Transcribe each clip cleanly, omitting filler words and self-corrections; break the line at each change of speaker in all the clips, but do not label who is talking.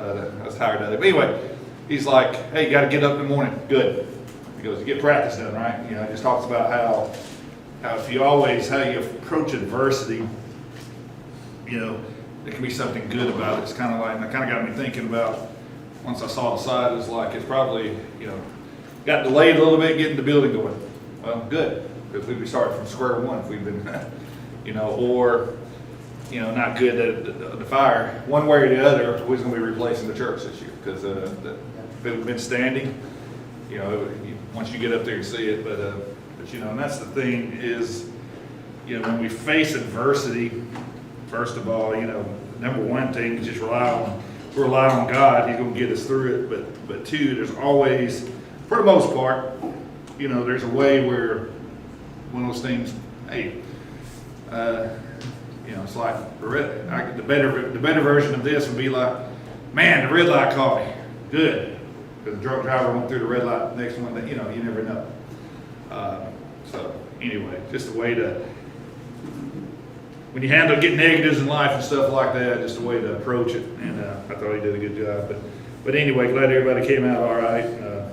I was tired of it. But anyway, he's like, hey, you got to get up in the morning. Good. He goes, you get practice done, right? He just talks about how if you how you approach adversity, there can be something good about it. It's kind of like, and it kind of got me thinking about, once I saw the site, it was like, it's probably, got delayed a little bit getting the building going. Well, good, because we'd be starting from square one if we'd been, or, not good at the fire. One way or the other, we're going to be replacing the church this year, because if it had been standing, once you get up there, you see it. But and that's the thing is, when we face adversity, first of all, number one thing is just rely on God. He's going to get us through it. But two, there's always, for the most part, there's a way where one of those things, hey, it's like the better version of this would be like, man, the red light caught me. Good. Because the drunk driver went through the red light, the next one, you never know. So anyway, just a way to, when you get negatives in life and stuff like that, just a way to approach it. And I thought he did a good job. But anyway, glad everybody came out all right. And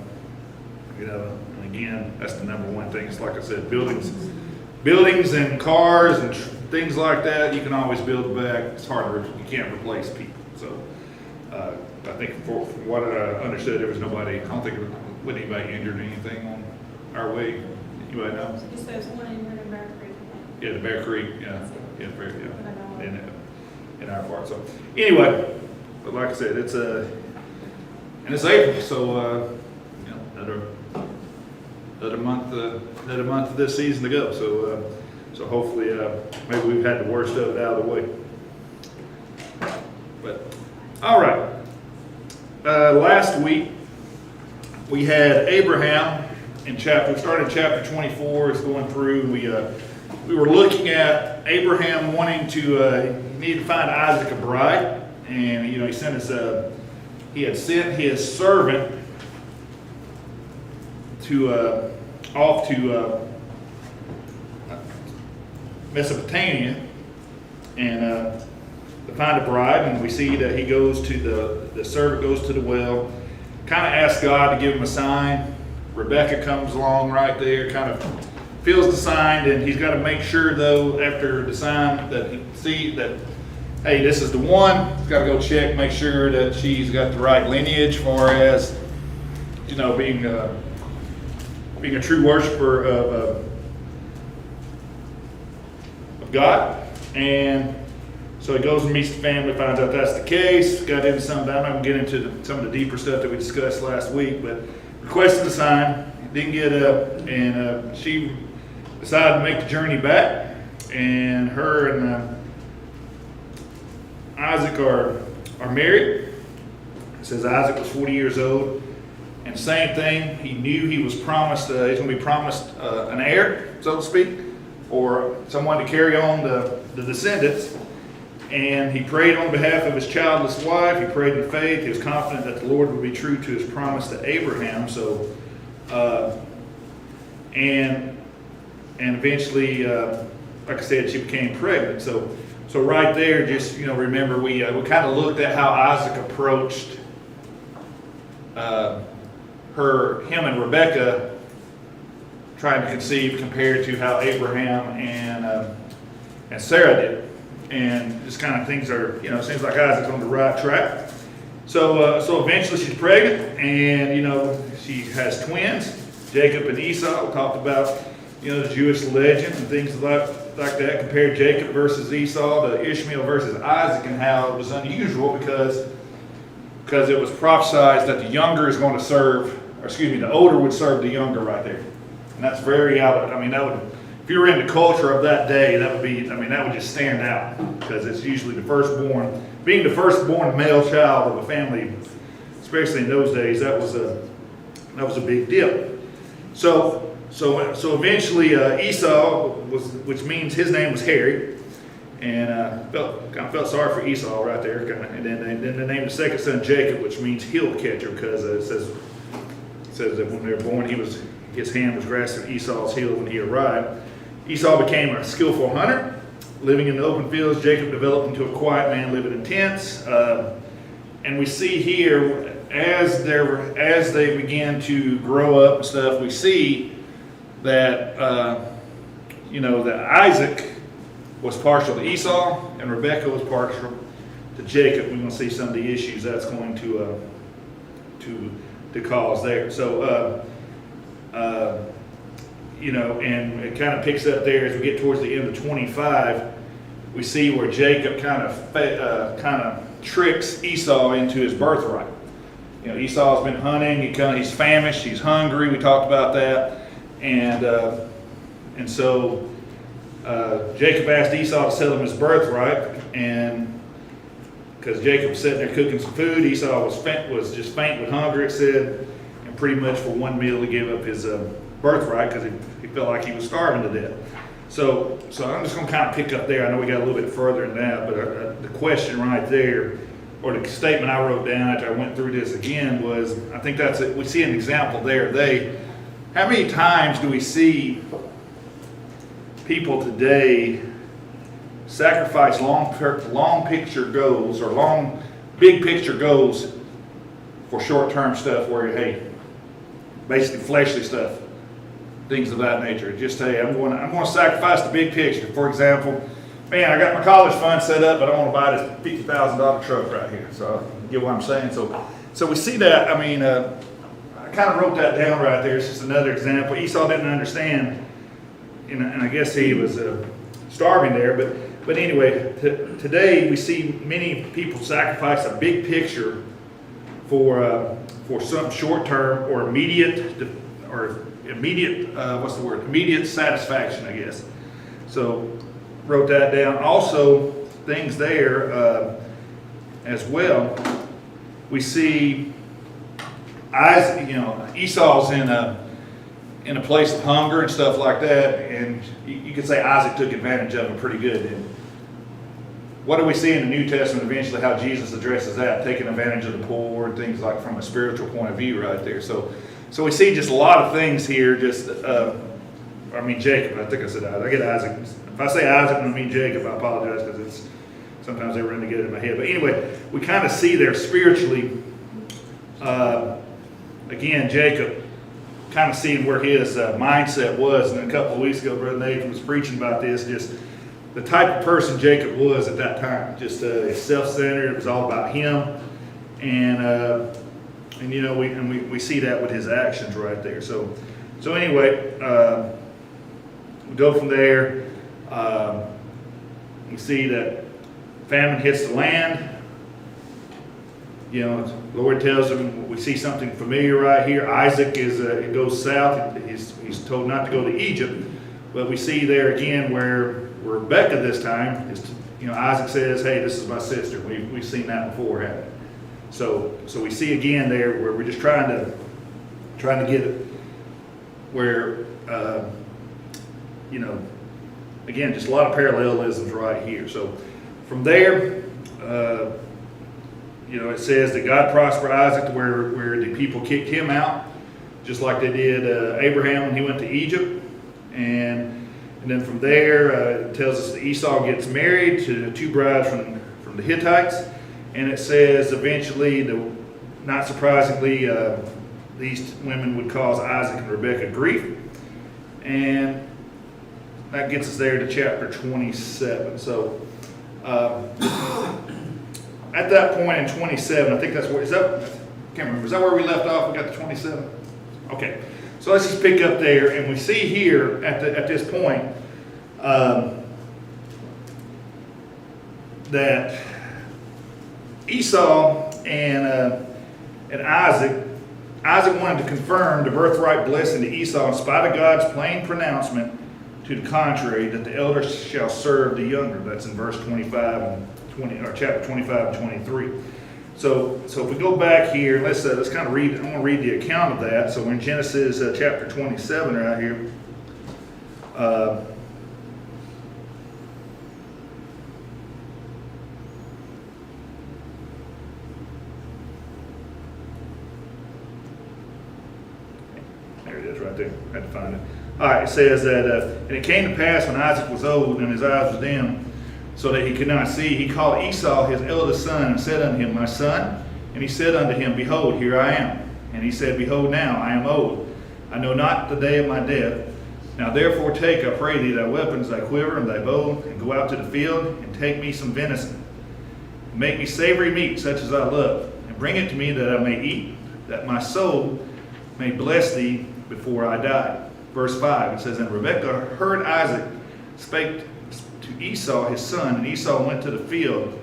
again, that's the number one thing. It's like I said, buildings and cars and things like that, you can always build back. It's hard you can't replace people. So I think from what I understood, there was nobody, I don't think with anybody injured or anything on our way. Anybody know?
So just there's one in Bear Creek.
Yeah, the Bear Creek, yeah. In our part. So anyway, but like I said, it's April, so another month of this season to go. So hopefully maybe we've had the worst of it out of the way. But all right, last week we had Abraham we started chapter 24. It's going through. We were looking at Abraham wanting to need to find Isaac a bride, and he he had sent his servant off to Mesopotamia and to find a bride. And we see that he goes to the servant goes to the well, kind of asks God to give him a sign. Rebecca comes along right there, kind of feels the sign, and he's got to make sure, though, after the sign, that he see that, hey, this is the one. He's got to go check, make sure that she's got the right lineage, as far as being a true worshiper of God. And so he goes and meets the family, finds out that's the case. Got into some. I'm not going to get into some of the deeper stuff that we discussed last week, but requested a sign, didn't get up, and she decided to make the journey back. And her and Isaac are married. It says Isaac was 40 years old, and same thing. He knew he was promised. He's going to be promised an heir, so to speak, or someone to carry on the descendants. And he prayed on behalf of his childless wife. He prayed in faith. He was confident that the Lord would be true to his promise to Abraham. So, and eventually, like I said, she became pregnant. So right there, just remember we kind of looked at how Isaac approached him and Rebecca trying to conceive, compared to how Abraham and Sarah did. And just kind of things are, it seems like Isaac's on the right track. So eventually she's pregnant, and she has twins, Jacob and Esau. We talked about the Jewish legend and things like that. Compared Jacob versus Esau to Ishmael versus Isaac, and how it was unusual because it was prophesied that the younger is going to serve, the older would serve the younger right there, and that's very that would. If you were in the culture of that day, that would just stand out, because it's usually being the firstborn male child of a family, especially in those days, that was a big deal. So eventually Esau which means his name was Harry, and felt sorry for Esau right there, and then they named the second son Jacob, which means heel catcher, because it says that when they were born, his hand was grasping Esau's heel when he arrived. Esau became a skillful hunter, living in the open fields. Jacob developed into a quiet man living in tents. And we see here, as they begin to grow up and stuff, we see that, that Isaac was partial to Esau and Rebekah was partial to Jacob. We're going to see some of the issues that's going to cause there. So, and it kind of picks up there as we get towards the end of 25. We see where Jacob kind of tricks Esau into his birthright. Esau's been hunting. He's famished. He's hungry. We talked about that, and so Jacob asked Esau to sell him his birthright, and because Jacob was sitting there cooking some food, Esau was just faint with hunger. It said, and pretty much for one meal he gave up his birthright because he felt like he was starving to death. So I'm just going to kind of pick up there. I know we got a little bit further than that, but the question right there, or the statement I wrote down after I went through this again, was I think that's it. We see an example there. How many times do we see people today sacrifice long picture goals or big picture goals for short-term stuff where, hey, basically fleshly stuff, things of that nature. Just, hey, I'm going to sacrifice the big picture. For example, man, I got my college fund set up, but I want to buy this $50,000 truck right here. So you get what I'm saying? So we see that. I mean, I kind of wrote that down right there. It's just another example. Esau didn't understand, and I guess he was starving there. But anyway, today we see many people sacrifice a big picture for some short term or immediate immediate satisfaction, I guess. So wrote that down. Also, things there as well. We see Isaac, Esau's in a place of hunger and stuff like that, and you could say Isaac took advantage of him pretty good. And what do we see in the New Testament eventually, how Jesus addresses that, taking advantage of the poor and things like from a spiritual point of view right there. So we see just a lot of things here, Jacob, I think I said Isaac. I get Isaac. If I say Isaac and I mean Jacob, I apologize because sometimes they run together in my head. But anyway, we kind of see there spiritually, again, Jacob, kind of seeing where his mindset was. And a couple of weeks ago, Brother Nathan was preaching about this, just the type of person Jacob was at that time. Just self-centered. It was all about him. And we see that with his actions right there. So anyway, we go from there. We see that famine hits the land. The Lord tells him, we see something familiar right here. Isaac it goes south. He's told not to go to Egypt. But we see there again where Rebekah this time is, Isaac says, hey, this is my sister. We've seen that before, haven't we? So we see again there where we're just trying to get it where, again, just a lot of parallelisms right here. So from there, it says that God prospered Isaac to where the people kicked him out, just like they did Abraham when he went to Egypt. And then from there, it tells us that Esau gets married to two brides from the Hittites. And it says eventually, not surprisingly, these women would cause Isaac and Rebekah grief. And that gets us there to chapter 27. So at that point in 27, I think that's where, I can't remember, is that where we left off? We got to 27? Okay. So let's just pick up there. And we see here at this point that Esau and Isaac wanted to confirm the birthright blessing to Esau in spite of God's plain pronouncement to the contrary, that the elder shall serve the younger. That's in verse 25 and 20, or chapter 25 and 23. So if we go back here, let's kind of read. I want to read the account of that. So we're in Genesis chapter 27 right here. Right there, I had to find it. All right, it says that, and it came to pass when Isaac was old and his eyes were dim, so that he could not see, he called Esau his eldest son and said unto him, My son. And he said unto him, Behold, here I am. And he said, Behold, now I am old. I know not the day of my death. Now therefore take, I pray thee, thy weapons, thy quiver, and thy bow, and go out to the field, and take me some venison. And make me savory meat, such as I love, and bring it to me that I may eat, that my soul may bless thee before I die. Verse 5, it says, And Rebekah heard Isaac spake to Esau his son, and Esau went to the field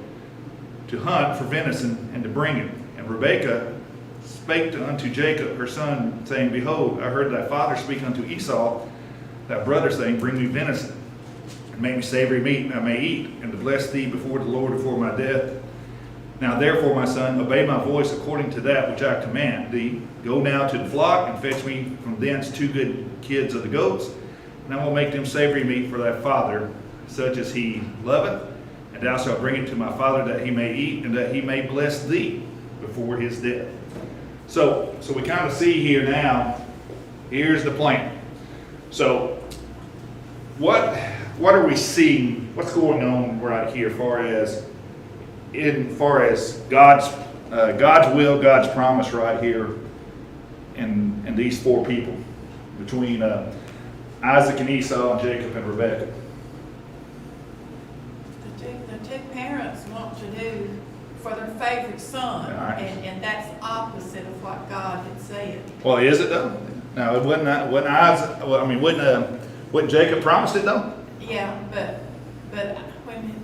to hunt for venison and to bring it. And Rebekah spake unto Jacob her son, saying, Behold, I heard thy father speak unto Esau thy brother, saying, Bring me venison, and make me savory meat, and I may eat, and to bless thee before the Lord before my death. Now therefore, my son, obey my voice according to that which I command thee. Go now to the flock, and fetch me from thence 2 good kids of the goats, and I will make them savory meat for thy father, such as he loveth, and thou shalt bring it to my father, that he may eat, and that he may bless thee before his death. So we kind of see here now, here's the plan. So what are we seeing? What's going on right here, far as God's will, God's promise right here in these 4 people, between Isaac and Esau, and Jacob and Rebekah.
The two parents want to do for their favorite son,
Right.
and that's opposite of what God had said.
Well, is it though? No, it wasn't Isaac. Well, I mean, wouldn't Jacob promised it though?
Yeah, but when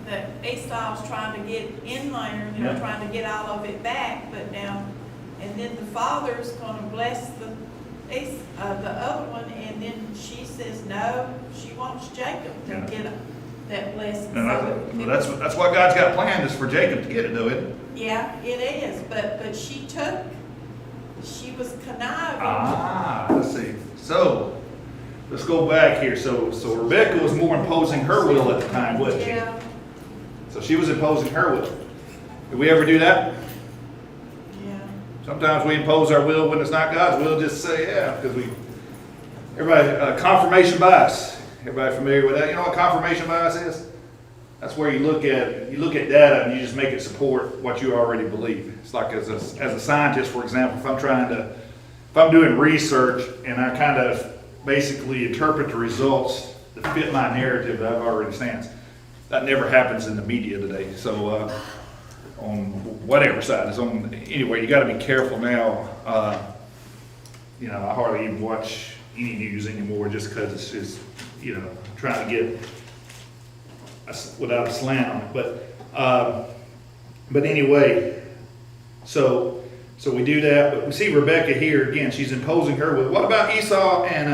Esau's trying to get in there,
Yeah.
trying to get all of it back, but now, and then the father's going to bless the other one, and then she says no, she wants Jacob to
Yeah.
get that blessing.
And that's what God's got planned, is for Jacob to get it though, isn't it?
Yeah, it is, but she was conniving.
Let's see. So let's go back here. So Rebekah was more imposing her will at the time, wasn't she?
Yeah,
So she was imposing her will. Did we ever do that?
yeah.
Sometimes we impose our will when it's not God's will, just say yeah, because everybody, confirmation bias. Everybody familiar with that? You know what confirmation bias is? That's where you look at data and you just make it support what you already believe. It's like as a scientist, for example, if I'm doing research and I kind of basically interpret the results that fit my narrative that I've already stance. That never happens in the media today. So on whatever side it's on, anyway, you got to be careful now. I hardly even watch any news anymore, just because it's just trying to get without a slant on it. But anyway, so we do that. But we see Rebekah here again. She's imposing her will. What about Esau and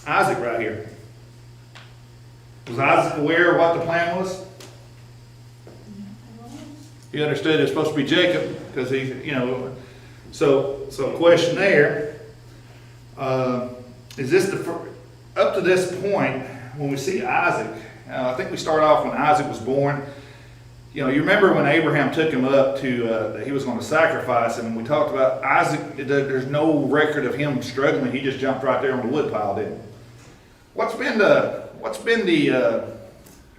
Isaac right here? Was Isaac aware of what the plan was? He understood it's supposed to be Jacob because So question there, is this up to this point when we see Isaac? I think we start off when Isaac was born. You remember when Abraham took him up to that he was going to sacrifice him, and we talked about Isaac. There's no record of him struggling. He just jumped right there on the wood pile, didn't he? What's been the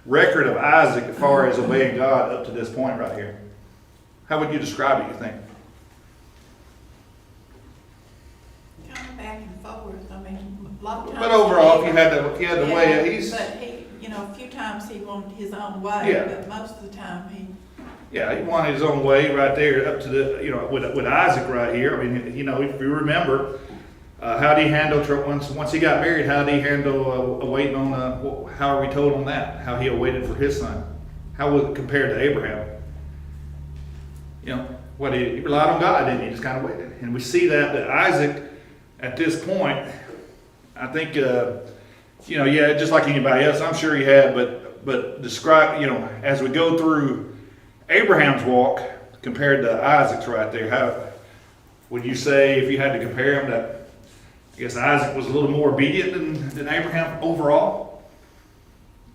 record of Isaac as far as obeying God up to this point right here? How would you describe it, you think?
Kind of back and forth. I mean, a lot of times.
But overall, if you had the way, he's.
But a few times he wanted his own way.
Yeah.
But most of the time he.
Yeah, he wanted his own way right there up to the, with Isaac right here. I mean, if you remember, how did he handle, once he got married, how did he handle waiting on, how are we told on that? How he awaited for his son? How was it compared to Abraham? He relied on God, didn't he? Just kind of waited. And we see that Isaac, at this point, I think, just like anybody else, I'm sure he had, but describe, as we go through Abraham's walk compared to Isaac's right there, how would you say, if you had to compare them, that I guess Isaac was a little more obedient than Abraham overall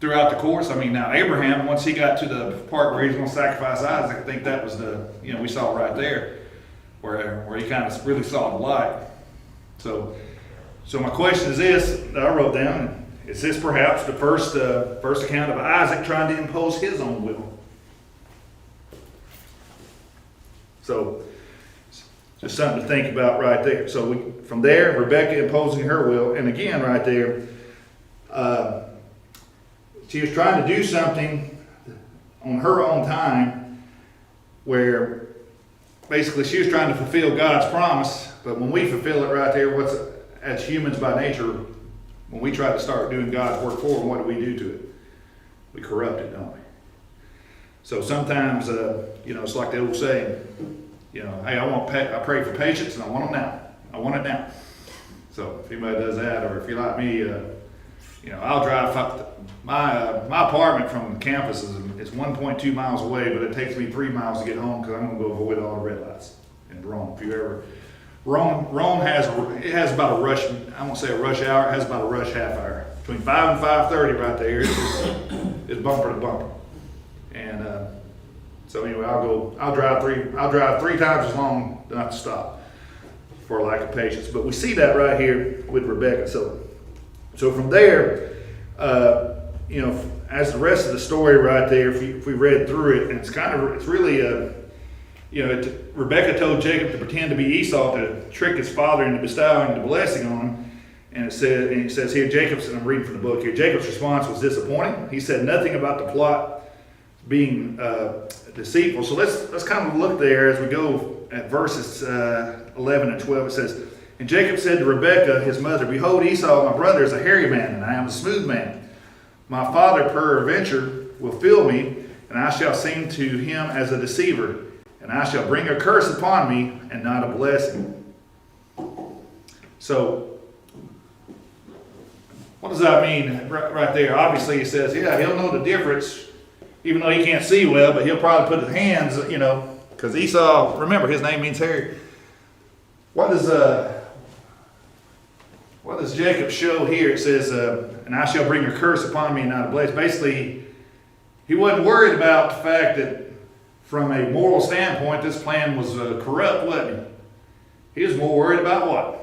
throughout the course? I mean, now Abraham, once he got to the part where he was going to sacrifice Isaac, I think that was we saw right there where he kind of really saw the light. So my question is this, that I wrote down: is this perhaps the first account of Isaac trying to impose his own will? So, just something to think about right there. So from there, Rebecca imposing her will, and again, right there, she was trying to do something on her own time, where basically she was trying to fulfill God's promise. But when we fulfill it right there, as humans by nature, when we try to start doing God's work for them, what do we do to it? We corrupt it, don't we? So sometimes, it's like the old saying, hey, I pray for patience and I want them now. I want it now. So if anybody does that, or if you're like me, I'll drive my apartment from campus is 1.2 miles away, but it takes me 3 miles to get home because I'm going to go avoid all the red lights in Rome. Rome has about a rush, I won't say a rush hour, it has about a rush half hour. Between 5 and 5:30 right there, it's bumper to bumper. And so anyway, I'll drive three times as long not to stop for lack of patience. But we see that right here with Rebecca. So from there, as the rest of the story right there, if we read through it, and it's really Rebecca told Jacob to pretend to be Esau to trick his father into bestowing the blessing on him. And it says here, and I'm reading from the book here, Jacob's response was disappointing. He said nothing about the plot being deceitful. So let's kind of look there as we go at verses 11 and 12. It says, and Jacob said to Rebekah, his mother, behold, Esau, my brother, is a hairy man, and I am a smooth man. My father, peradventure, will feel me, and I shall seem to him as a deceiver, and I shall bring a curse upon me, and not a blessing. So, what does that mean right there? Obviously, he says, yeah, he'll know the difference, even though he can't see well, but he'll probably put his hands, because Esau, remember, his name means hairy. What does Jacob show here? It says, and I shall bring a curse upon me and not a blessing. Basically, he wasn't worried about the fact that from a moral standpoint, this plan was corrupt, wasn't he? He was more worried about what?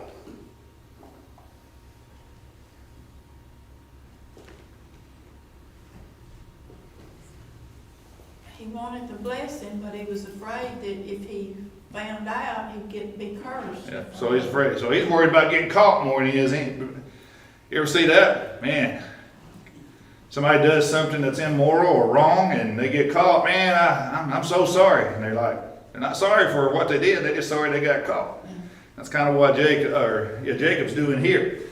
He wanted the blessing, but he was afraid that if he found out, he'd be cursed.
Yeah, so he's afraid. So he's worried about getting caught more than he is. You ever see that? Man, somebody does something that's immoral or wrong and they get caught. Man, I'm so sorry. And they're not sorry for what they did. They're just sorry they got caught. That's kind of what Jacob's doing here.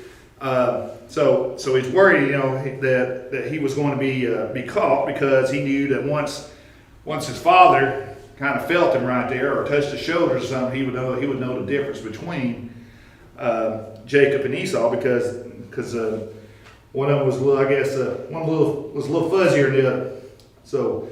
So he's worried, that he was going to be caught, because he knew that once his father kind of felt him right there or touched his shoulder or something, he would know the difference between Jacob and Esau, because one of them was a little fuzzier than the other. So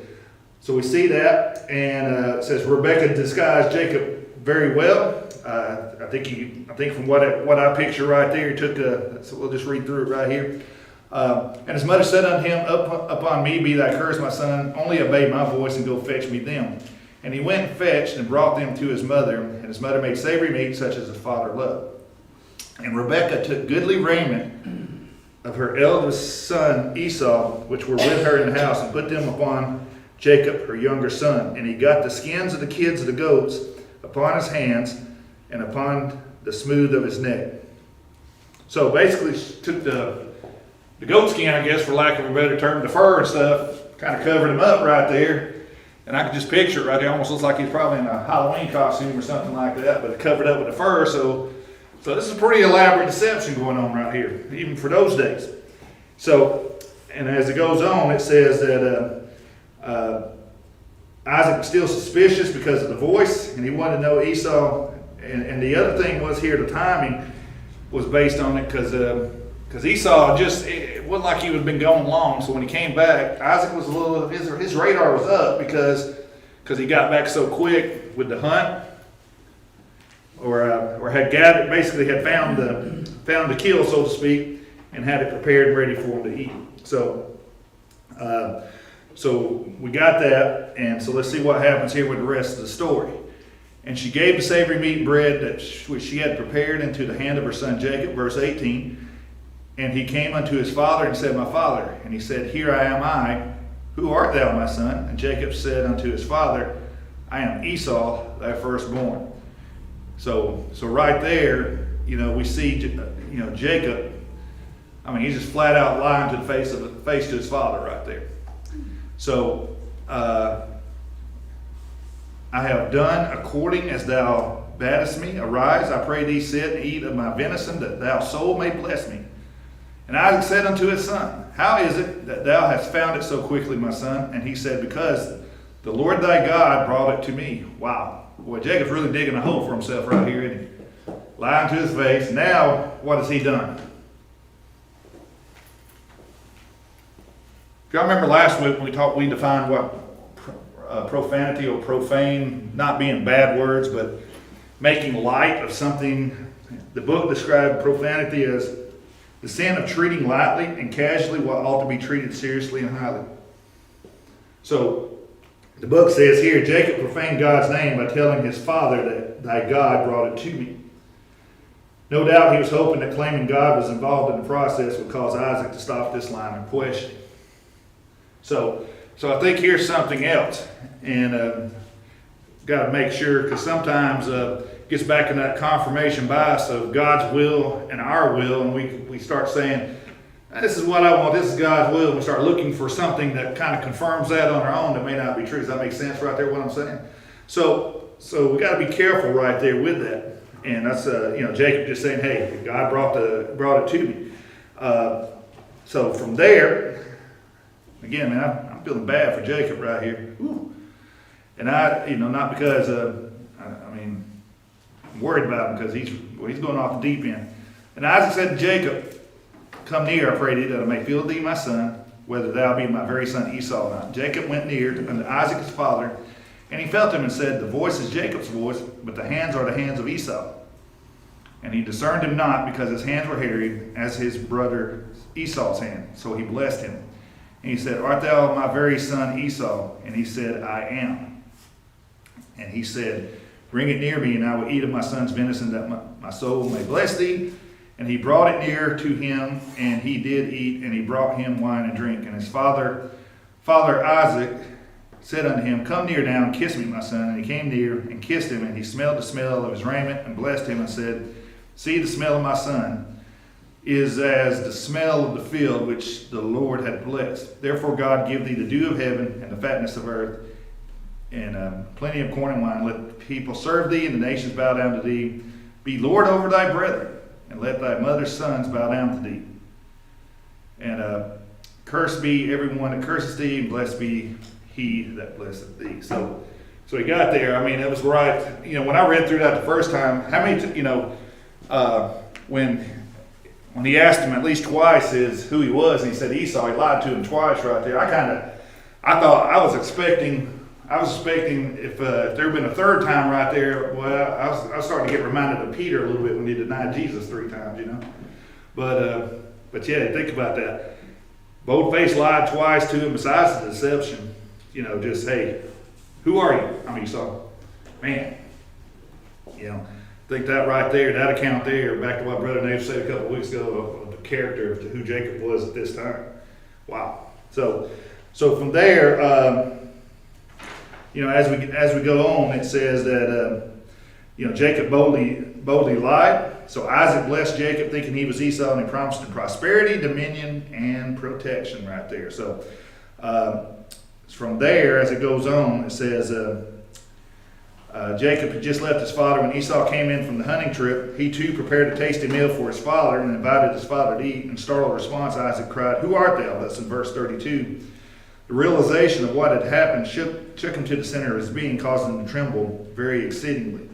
we see that, and it says Rebekah disguised Jacob very well. I think from what I picture right there, he took so we'll just read through it right here. And his mother said unto him, upon me be thy curse, my son, only obey my voice and go fetch me them. And he went and fetched and brought them to his mother, and his mother made savory meat such as his father loved. And Rebekah took goodly raiment of her eldest son Esau, which were with her in the house, and put them upon Jacob, her younger son. And he got the skins of the kids of the goats upon his hands and upon the smooth of his neck. So basically she took the goat skin, I guess, for lack of a better term, the fur and stuff, kind of covered him up right there. And I could just picture it right there. Almost looks like he's probably in a Halloween costume or something like that, but covered up with the fur. So this is a pretty elaborate deception going on right here, even for those days. So, and as it goes on, it says that Isaac was still suspicious because of the voice, and he wanted to know Esau. And the other thing was here, the timing was based on it, because Esau it wasn't like he had been going long. So when he came back, Isaac was his radar was up because he got back so quick with the hunt, or had gathered, basically had found the kill, so to speak, and had it prepared and ready for him to eat. So we got that, and so let's see what happens here with the rest of the story. And she gave the savory meat and bread which she had prepared into the hand of her son Jacob, verse 18. And he came unto his father and said, my father. And he said, here I am I. Who art thou, my son? And Jacob said unto his father, I am Esau, thy firstborn. So right there, we see, Jacob. I mean, he's just flat out lying to the face to his father right there. So, I have done according as thou badest me. Arise, I pray thee, sit and eat of my venison, that thou soul may bless me. And Isaac said unto his son, How is it that thou hast found it so quickly, my son? And he said, Because the Lord thy God brought it to me. Wow. Boy, Jacob's really digging a hole for himself right here, isn't he? Lying to his face. Now, what has he done? Y'all remember last week when we defined what profanity or profane, not being bad words, but making light of something. The book described profanity as the sin of treating lightly and casually what ought to be treated seriously and highly. So, the book says here, Jacob profaned God's name by telling his father that thy God brought it to me. No doubt he was hoping that claiming God was involved in the process would cause Isaac to stop this line of questioning. So I think here's something else, and got to make sure, because sometimes it gets back in that confirmation bias of God's will and our will, and we start saying, this is what I want, this is God's will, and we start looking for something that kind of confirms that on our own that may not be true. Does that make sense right there, what I'm saying? So we got to be careful right there with that, and that's Jacob just saying, hey, God brought it to me. So from there, again, man, I'm feeling bad for Jacob right here. Ooh. And not because, I'm worried about him because he's going off the deep end. And Isaac said to Jacob, Come near, I pray thee, that I may feel thee, my son, whether thou be my very son Esau or not. Jacob went near unto Isaac his father, and he felt him and said, The voice is Jacob's voice, but the hands are the hands of Esau. And he discerned him not, because his hands were hairy, as his brother Esau's hand. So he blessed him. And he said, Art thou my very son Esau? And he said, I am. And he said, Bring it near me, and I will eat of my son's venison, that my soul may bless thee. And he brought it near to him, and he did eat, and he brought him wine and drink. And his father Isaac said unto him, Come near now and kiss me, my son. And he came near and kissed him, and he smelled the smell of his raiment, and blessed him, and said, See, the smell of my son is as the smell of the field which the Lord had blessed. Therefore God give thee the dew of heaven and the fatness of earth, and plenty of corn and wine. Let the people serve thee, and the nations bow down to thee. Be Lord over thy brethren, and let thy mother's sons bow down to thee. And cursed be everyone that curses thee, and blessed be he that blesseth thee. So he got there. I mean, it was right. When I read through that the first time, how many, when he asked him at least twice who he was, and he said Esau, he lied to him twice right there. I was expecting if there had been a third time right there, well, I was starting to get reminded of Peter a little bit when he denied Jesus 3 times, But yeah, think about that. Bold-faced lied twice to him, besides the deception. Just, hey, who are you? I'm Esau. Man, think that right there, that account there, back to what Brother Nate said a couple of weeks ago of the character of who Jacob was at this time. Wow. So from there, as we go on, it says that Jacob boldly lied. So Isaac blessed Jacob, thinking he was Esau, and he promised him prosperity, dominion, and protection right there. So from there, as it goes on, it says Jacob had just left his father when Esau came in from the hunting trip. He too prepared a tasty meal for his father and invited his father to eat. In startled response, Isaac cried, Who art thou? That's in verse 32. The realization of what had happened shook him to the center of his being, causing him to tremble very exceedingly.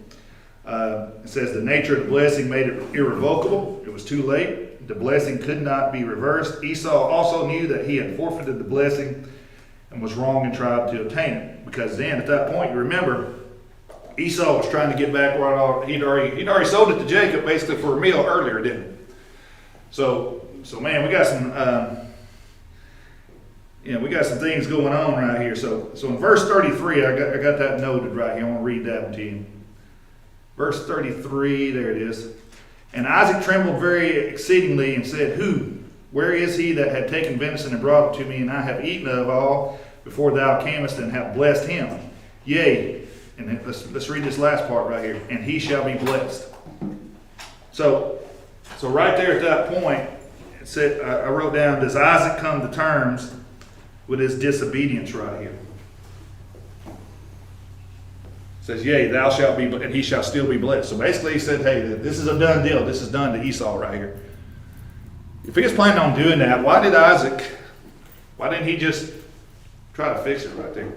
It says the nature of the blessing made it irrevocable. It was too late. The blessing could not be reversed. Esau also knew that he had forfeited the blessing and was wrong and tried to obtain it. Because then, at that point, you remember, Esau was trying to get back what he'd already sold it to Jacob basically for a meal earlier, didn't he? So man, we got some things going on right here. So in verse 33, I got that noted right here. I want to read that one to you. Verse 33, there it is. And Isaac trembled very exceedingly and said, Who? Where is he that had taken venison and brought it to me? And I have eaten of all before thou camest and have blessed him. Yea, and then let's read this last part right here. And he shall be blessed. So right there at that point, it said, I wrote down, does Isaac come to terms with his disobedience right here? It says, yea, thou shalt be, and he shall still be blessed. So basically he said, hey, this is a done deal. This is done to Esau right here. If he was planning on doing that, why didn't he just try to fix it right there?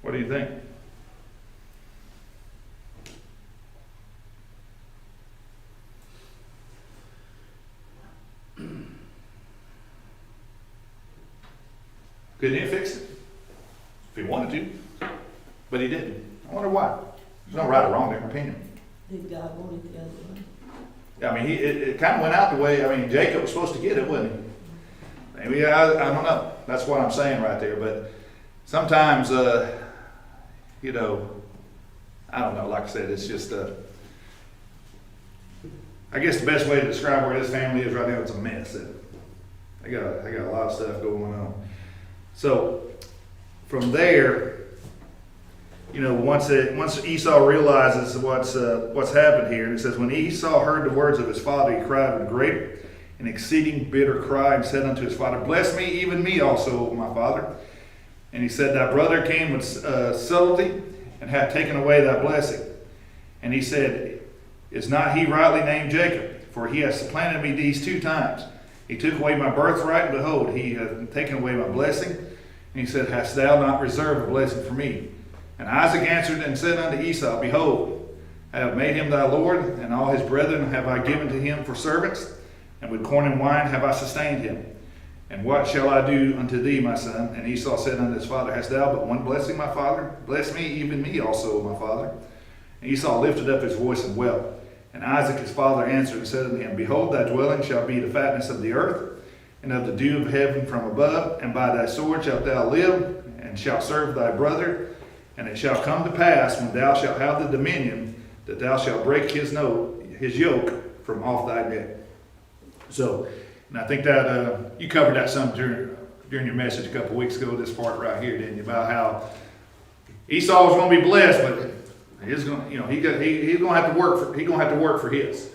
What do you think? Couldn't he fix it? If he wanted to. But he didn't. I wonder why. There's no right or wrong, different opinion.
Did God want it the other way?
I mean, it kind of went out the way, I mean, Jacob was supposed to get it, wasn't he? Maybe, I don't know. That's what I'm saying right there. But sometimes, you know, I don't know. Like I said, it's just, I guess the best way to describe where this family is right now, it's a mess. They got a lot of stuff going on. So from there, you know, once Esau realizes what's happened here, and it says, when Esau heard the words of his father, he cried with great and exceeding bitter cry, and said unto his father, bless me, even me also, my father. And he said, thy brother came with subtlety, and hath taken away thy blessing. And he said, is not he rightly named Jacob? For he hath supplanted me these 2 times. He took away my birthright, and behold, he hath taken away my blessing. And he said, hast thou not reserved a blessing for me? And Isaac answered and said unto Esau, behold, I have made him thy lord, and all his brethren have I given to him for servants, and with corn and wine have I sustained him. And what shall I do unto thee, my son? And Esau said unto his father, hast thou but one blessing, my father? Bless me, even me also, my father. And Esau lifted up his voice and wept. And Isaac his father answered and said unto him, behold, thy dwelling shall be the fatness of the earth, and of the dew of heaven from above, and by thy sword shalt thou live, and shalt serve thy brother. And it shall come to pass, when thou shalt have the dominion, that thou shalt break his yoke from off thy neck. So, and I think that you covered that some during your message a couple weeks ago, this part right here, didn't you? About how Esau was going to be blessed, but he's going to have to work for his.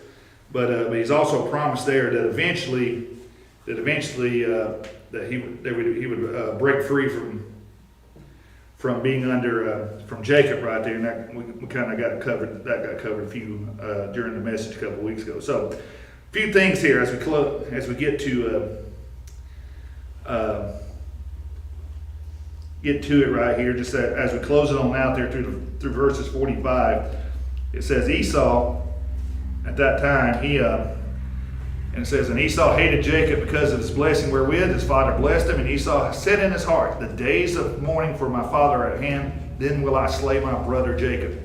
But he's also promised there that eventually that he would break free from being under from Jacob right there, and that we kind of got covered. That got covered a few during the message a couple weeks ago. So, a few things here as we get to it right here. Just as we close it on out there through verses 45, it says Esau at that time and it says, and Esau hated Jacob because of his blessing wherewith his father blessed him. And Esau said in his heart, the days of mourning for my father are at hand, then will I slay my brother Jacob.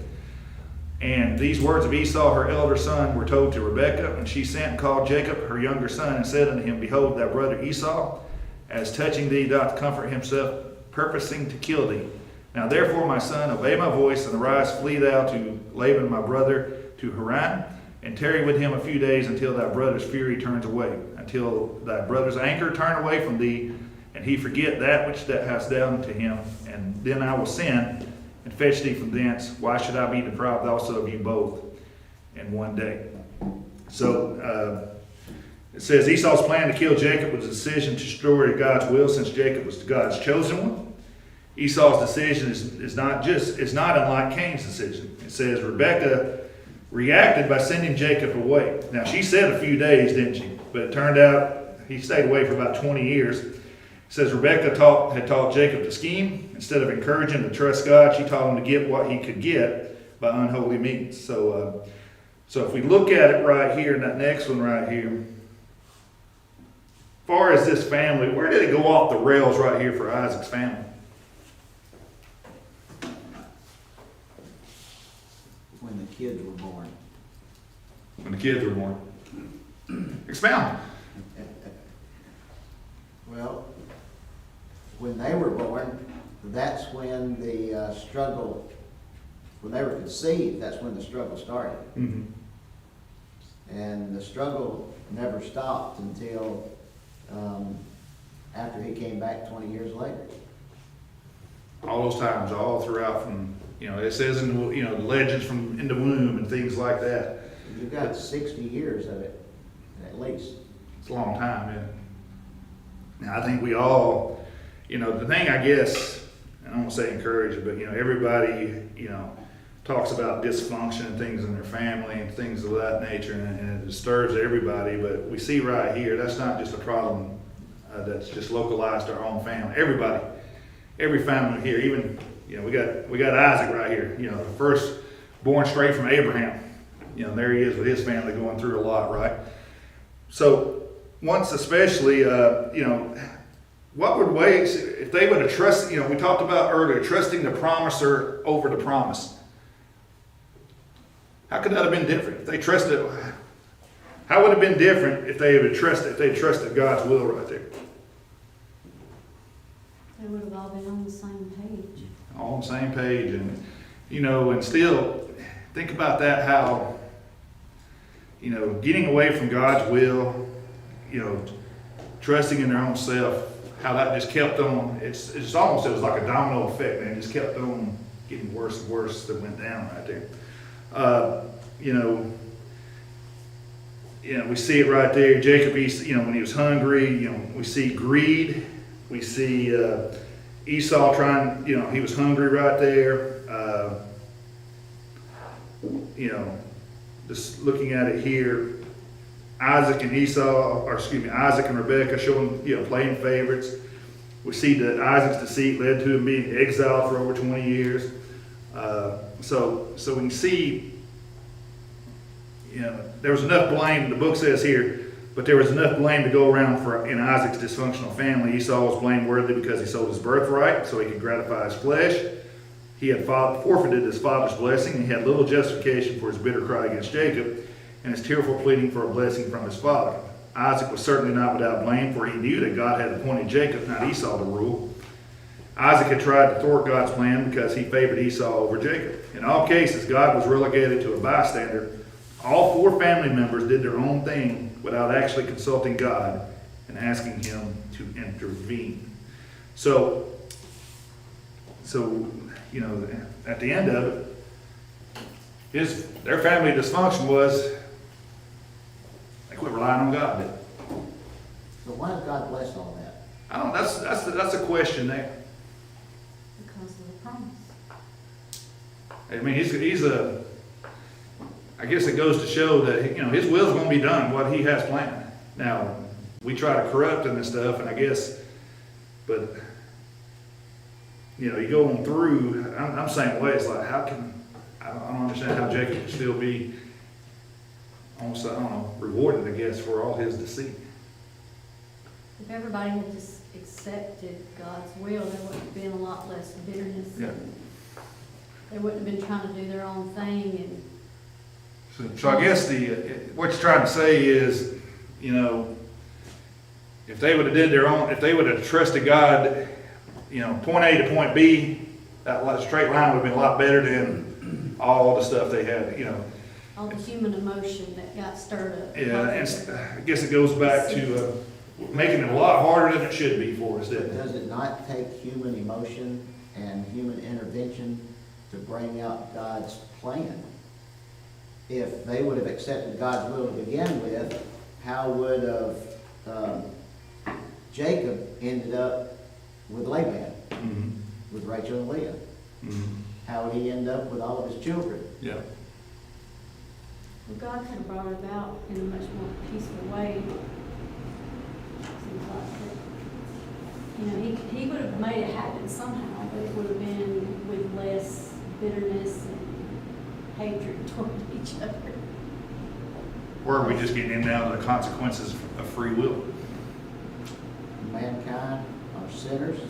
And these words of Esau, her elder son, were told to Rebekah. And she sent and called Jacob, her younger son, and said unto him, behold, thy brother Esau, as touching thee, doth comfort himself, purposing to kill thee. Now therefore, my son, obey my voice, and arise, flee thou to Laban my brother, to Haran, and tarry with him a few days until thy brother's fury turns away, until thy brother's anger turn away from thee, and he forget that which thou hast done to him. And then I will send and fetch thee from thence. Why should I be deprived also of you both in one day? So it says Esau's plan to kill Jacob was a decision to destroy God's will, since Jacob was God's chosen one. Esau's decision is not unlike Cain's decision. It says Rebekah reacted by sending Jacob away. Now, she said a few days, didn't she? But it turned out he stayed away for about 20 years. It says Rebekah had taught Jacob to scheme. Instead of encouraging him to trust God, she taught him to get what he could get by unholy means. So if we look at it right here, in that next one right here, as far as this family, where did it go off the rails right here for Isaac's family?
When the kids were born.
When the kids were born. Expound.
Well, when they were born, that's when the struggle, when they were conceived, that's when the struggle started.
Mm-hmm.
And the struggle never stopped until after he came back 20 years later.
All those times, all throughout from, it says in, the legends from in the womb and things like that.
You've got 60 years of it, at least.
It's a long time, yeah. Now, I think we all, the thing I guess, I don't want to say encourage, but, everybody, talks about dysfunction and things in their family and things of that nature, and it disturbs everybody, but we see right here, that's not just a problem that's just localized to our own family. Everybody, every family here, even, we got Isaac right here, the first born straight from Abraham. There he is with his family going through a lot, right? So once especially, what would wait if they would have trusted, we talked about earlier, trusting the promiser over the promise. How could that have been different? If they trusted, how would it have been different if they had trusted God's will right there?
They would have all been on the same page.
All on the same page, and and still think about that, how getting away from God's will, trusting in their own self, how that just kept on. It's almost, it was like a domino effect, man. It just kept on getting worse and worse that went down right there. We see it right there. Jacob, when he was hungry, we see greed. We see Esau trying, he was hungry right there. Just looking at it here, Isaac and Rebekah showing, playing favorites. We see that Isaac's deceit led to him being exiled for over 20 years. So we can see, there was enough blame, the book says here, but there was enough blame to go around in Isaac's dysfunctional family. Esau was blameworthy because he sold his birthright so he could gratify his flesh. He had forfeited his father's blessing, and he had little justification for his bitter cry against Jacob and his tearful pleading for a blessing from his father. Isaac was certainly not without blame, for he knew that God had appointed Jacob, not Esau, to rule. Isaac had tried to thwart God's plan because he favored Esau over Jacob. In all cases, God was relegated to a bystander. All four family members did their own thing without actually consulting God and asking him to intervene. So at the end of it, their family dysfunction was they quit relying on God.
So why did God bless all that?
I don't. That's a question there.
Because of the promise.
I mean, he's a. I guess it goes to show that his will's going to be done, what he has planned. Now we try to corrupt him and stuff, and I guess, but you go on through. I'm saying, way it's like, how can I don't understand how Jacob can still be almost, rewarded, I guess, for all his deceit.
If everybody had just accepted God's will, there would have been a lot less bitterness.
Yeah.
They wouldn't have been trying to do their own thing.
So I guess what you're trying to say is, if they would have if they would have trusted God, point A to point B, that straight line would have been a lot better than all the stuff they had,
All the human emotion that got stirred up.
Yeah, and I guess it goes back to making it a lot harder than it should be for us, doesn't it?
Does it not take human emotion and human intervention to bring out God's plan? If they would have accepted God's will to begin with, how would Jacob ended up with Laban,
Mm-hmm.
with Rachel and Leah?
Mm-hmm.
How would he end up with all of his children?
Yeah.
Well, God could have brought it about in a much more peaceful way. Seems like that. He would have made it happen somehow, but it would have been with less bitterness and hatred toward each other.
Or are we just getting in now to the consequences of free will?
Mankind are sinners.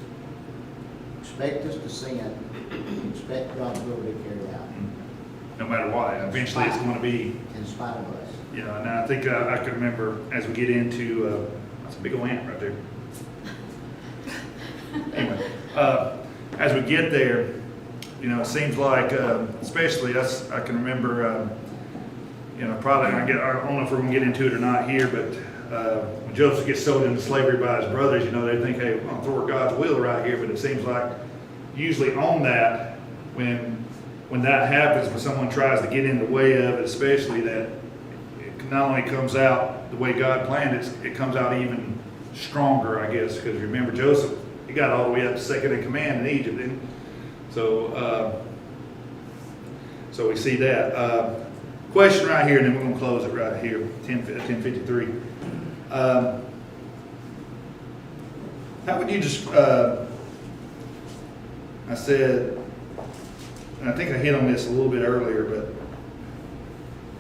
Expect us to sin. Expect God's will to be carried out.
No matter what, eventually it's going to be,
In spite of us.
and I think I can remember as we get into, that's a big old ant right there. Anyway, as we get there, it seems like, especially I can remember, probably, I don't know if we're going to get into it or not here, but when Joseph gets sold into slavery by his brothers, you know, they think, hey, we're going to thwart God's will right here, but it seems like usually on that, when that happens, when someone tries to get in the way of it, especially, that it not only comes out the way God planned it, it comes out even stronger, I guess, because remember Joseph, he got all the way up to second in command in Egypt, didn't he? So we see that. Question right here, and then we're going to close it right here, 10:53. How would you just, I said, and I think I hit on this a little bit earlier, but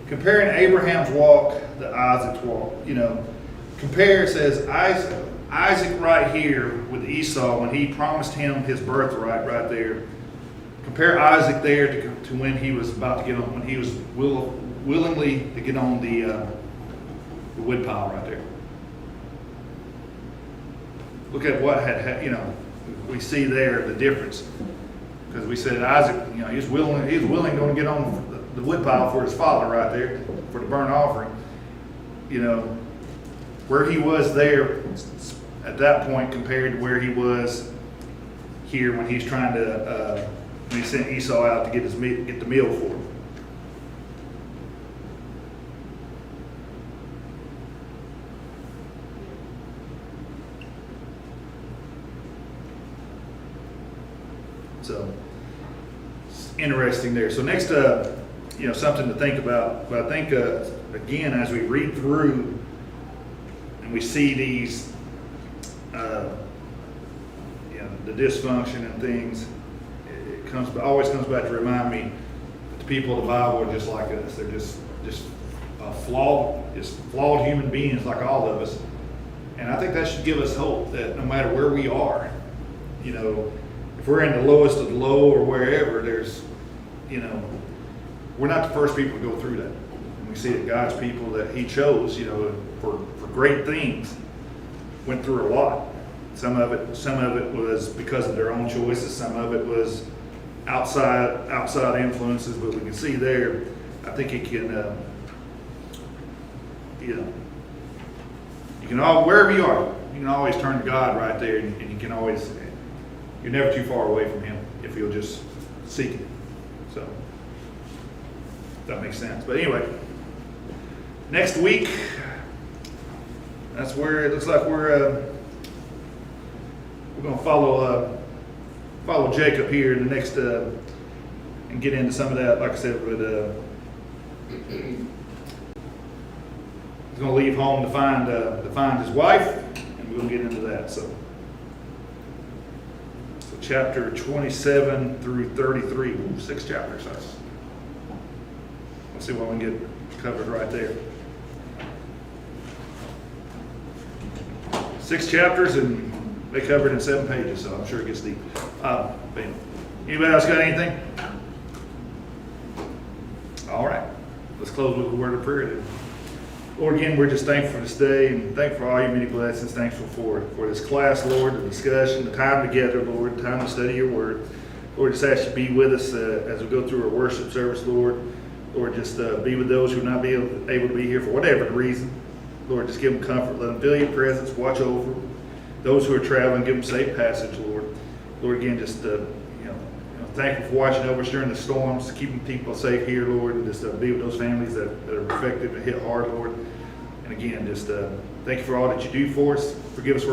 comparing Abraham's walk to Isaac's walk, you know, compare, it says Isaac right here with Esau, when he promised him his birthright right there. Compare Isaac there to when he was about to get on, when he was willingly to get on the wood pile right there. Look at what had, you know, we see there the difference. Because we said Isaac, you know, he was willing to get on the wood pile for his father right there, for the burnt offering. You know, where he was there at that point compared to where he was here when he's trying to, when he sent Esau out to get the meal for him. So it's interesting there. So next, you know, something to think about. But I think again, as we read through and we see these, you know, the dysfunction and things, it always comes back to remind me that the people of the Bible are just like us. They're just flawed human beings like all of us. And I think that should give us hope that no matter where we are, you know, if we're in the lowest of the low or wherever, there's, you know, we're not the first people to go through that. And we see that God's people that he chose, you know, for great things, went through a lot. Some of it was because of their own choices. Some of it was outside influences. But we can see there, I think it can, you know, you can wherever you are, you can always turn to God right there, and you can always. You're never too far away from him if you'll just seek it. So, that makes sense. But anyway, next week, that's where it looks like we're going to follow Jacob here in the next, and get into some of that. Like I said, but he's going to leave home to find his wife, and we're going to get into that. So chapter 27 through 33, 6 chapters. We'll see what we can get covered right there. 6 chapters, and they covered in 7 pages, so I'm sure it gets deep. Anybody else got anything? All right, let's close with a word of prayer then. Lord, again, we're just thankful for this day, and thankful for all your many blessings. Thankful for this class, Lord, the discussion, the time together, Lord, the time to study your word. Lord, just ask you to be with us as we go through our worship service, Lord. Lord, just be with those who are not able to be here for whatever the reason. Lord, just give them comfort. Let them feel your presence. Watch over them. Those who are traveling, give them safe passage, Lord. Lord, again, just thankful for watching over us during the storms, keeping people safe here, Lord, and just be with those families that are affected and hit hard, Lord. And again, just thank you for all that you do for us. Forgive us for